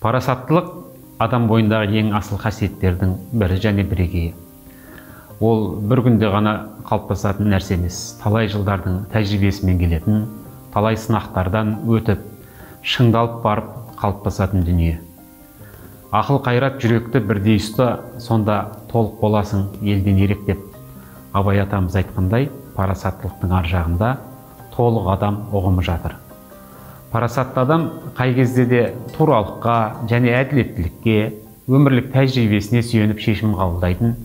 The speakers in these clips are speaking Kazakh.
Парасаттылық адам бойындағы ең асыл қасиеттердің бірі және бірегейі. Ол бір күнде ғана қалыптасатын нәрсе емес, талай жылдардың тәжірибесімен келетін, талай сынақтардан өтіп, шыңдалып барып қалыптасатын дүние. Ақыл қайрат жүректі бірдей ұста, сонда толық боласың елден ерек деп Абай атамыз айтқандай, парасаттылықтың ар жағында толық адам ұғымы жатыр. Парасатты адам қай кезде де туралыққа және әділеттілікке, өмірлік тәжірибесіне сүйеніп шешім қабылдайтын,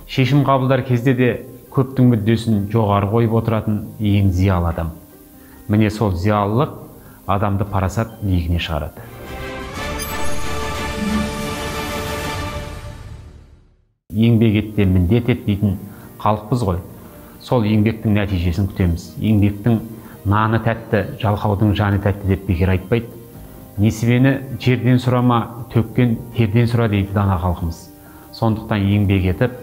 шешім қабылдар кезде де көптің мүддесін жоғары қойып отыратын ең зиялы адам. Міне сол зиялылық адамды парасат биігіне шығарады. Еңбек етте міндет ет дейтін халықпыз ғой. Сол еңбектің нәтижесін күтеміз. Еңбектің наны тәтті, жалқаудың жаны тәтті деп бекер айтпайды. Несібені жерден сұрама, төккен терден сұра дейді дана халқымыз. Сондықтан еңбек етіп,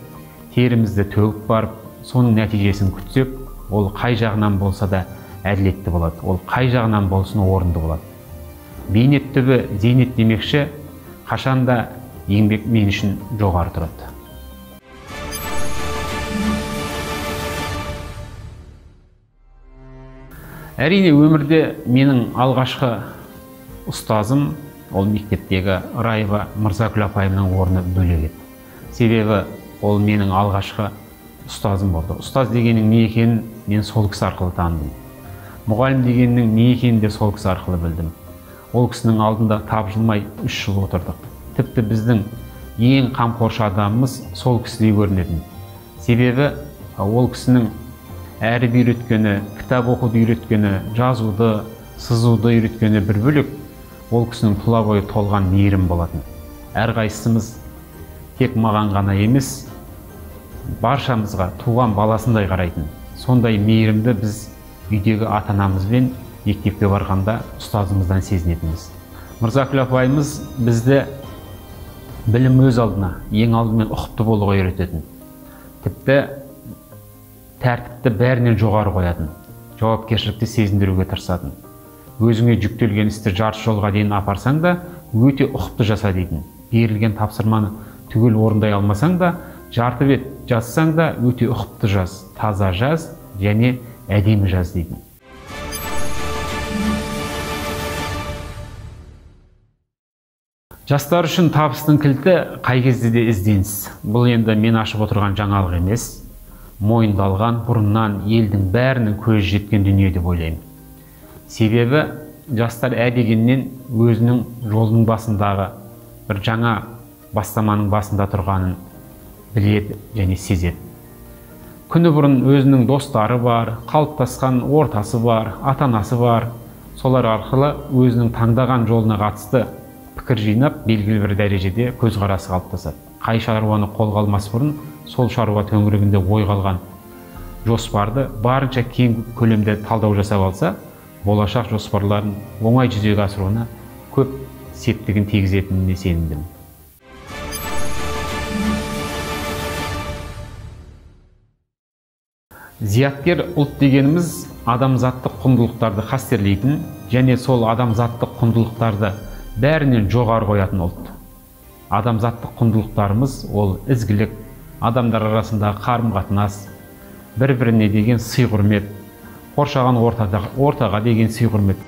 терімізді төгіп барып, соның нәтижесін күтсек, ол қай жағынан болса да әділетті болады. Ол қай жағынан болсын орынды болады. Бейнет түбі зейнет демекші, қашанда еңбек мен үшін жоғары тұрады. Әрине өмірде менің алғашқы ұстазым, ол мектептегі Раева Мырзакүл апайымның орны бөлек еді. Себебі ол менің алғашқы ұстазым болды. Ұстаз дегеннің не екенін мен сол кісі арқылы таныдым. Мұғалім дегеннің не екенін де сол кісі арқылы білдім. Ол кісінің алдында тапжылмай 3 жыл отырдық. Тіпті біздің ең қамқоршы адамымыз сол кісідей көрінетін. Себебі ол кісінің әріп үйреткені, кітап оқуды үйреткені, жазуды, сызуды үйреткені бір бөлек, ол кісінің тұла бойы толған мейірім болатын. Әрқайсымыз тек маған ғана емес, баршамызға туған баласындай қарайтын. Сондай мейірімді біз үйдегі ата-анамызбен мектепке барғанда ұстазымыздан сезінетінбіз. Мырзакүл апайымыз бізді білім өз алдына, ең алдымен ұқыпты болуға үйрететін. Тіпті тәртіпті бәрінен жоғары қоятын, жауапкершілікті сезіндіруге тырысатын. Өзіңе жүктелген істі жарты жолға дейін апарсаң да, өте ұқыпты жаса дейтін. Берілген тапсырманы түгел орындай алмасаң да, жарты бет жазсаң да, өте ұқыпты жаз, таза жаз және әдемі жаз дейтін. Жастар үшін табыстың кілті қай кезде де ізденіс. Бұл енді мен ашып отырған жаңалық емес. Мойындалған бұрыннан елдің бәрінің көзі жеткен дүние деп ойлаймын. Себебі жастар дегеннен өзінің жолының басындағы бір жаңа бастаманың басында тұрғанын біледі және сезеді. Күні бұрын өзінің достары бар, қалыптасқан ортасы бар, ата-анасы бар. Солар арқылы өзінің таңдаған жолына қатысты пікір жинап, белгілі бір дәрежеде көзқарасы қалыптасады. Қай шаруаны қолға алмас бұрын сол шаруа төңірегінде ой қалған жоспарды барынша кең көлемде талдау жасап алса, болашақ жоспарларын оңай жүзеге асыруына көп септігін тигізетініне сенімдімін. Зияткер ұлт дегеніміз адамзаттық құндылықтарды қастерлейтін және сол адамзаттық құндылықтарды бәрінен жоғары қоятын ұлт. Адамзаттық құндылықтарымыз ол ізгілік, адамдар арасындағы қарым-қатынас, бір-біріне деген сый-құрмет, қоршаған ортаға деген сый-құрмет.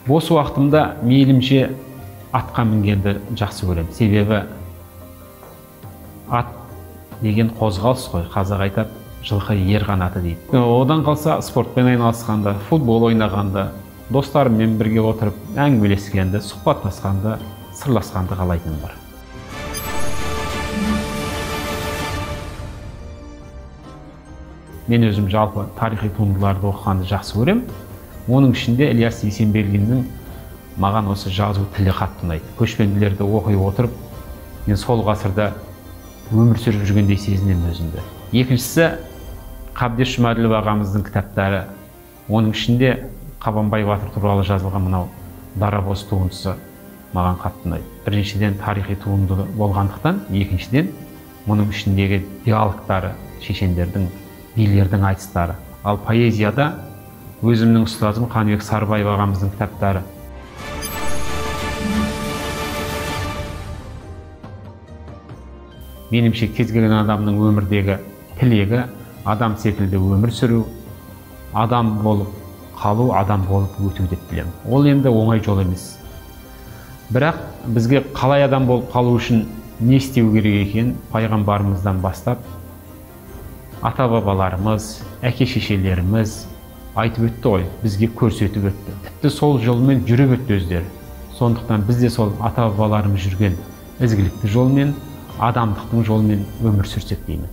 Бос уақытымда мейлімше атқа мінгенді жақсы көремін. Себебі ат деген қозғалыс қой, қазақ айтады, жылқы ер қанаты дейді. Одан қалса спортпен айналысқанда, футбол ойнағанда, достарыммен бірге отырып әңгімелескенді, сұхбаттасқанды, сырласқанды қалайтыным бар. Мен өзім жалпы тарихи туындыларды оқығанды жақсы көрем. Оның ішінде Ілияс Есенберлиннің маған осы жазу тілі қатты ұнайды. Көшпенділерді оқи отырып, мен сол ғасырда өмір сүріп жүргендей сезінемін өзімді. Екіншісі Қабдеш Жұмаділов ағамыздың кітаптары. Оның ішінде Қабанбай Батыр туралы жазылған мынау Дарабоз туындысы маған қатты ұнайды. Біріншіден тарихи туынды болғандықтан, екіншіден мұның ішіндегі диалогтары, шешендердің, билердің айтыстары. Ал поэзияда өзімнің ұстазым Қаныбек Сарыбаев ағамыздың кітаптары. Меніңше кез келген адамның өмірдегі тілегі адам секілді өмір сүру, адам болып қалу, адам болып өту деп білемін. Ол енді оңай жол емес. Бірақ бізге қалай адам болып қалу үшін не істеу керек екен пайғамбарымыздан бастап ата-бабаларымыз, әке-шешелеріміз айтып өтті ғой, бізге көрсетіп өтті. Тіпті сол жолмен жүріп өтті өздері. Сондықтан біз де сол ата-бабаларымыз жүрген ізгілікті жолмен, адамдықтың жолымен өмір сүрсек деймін.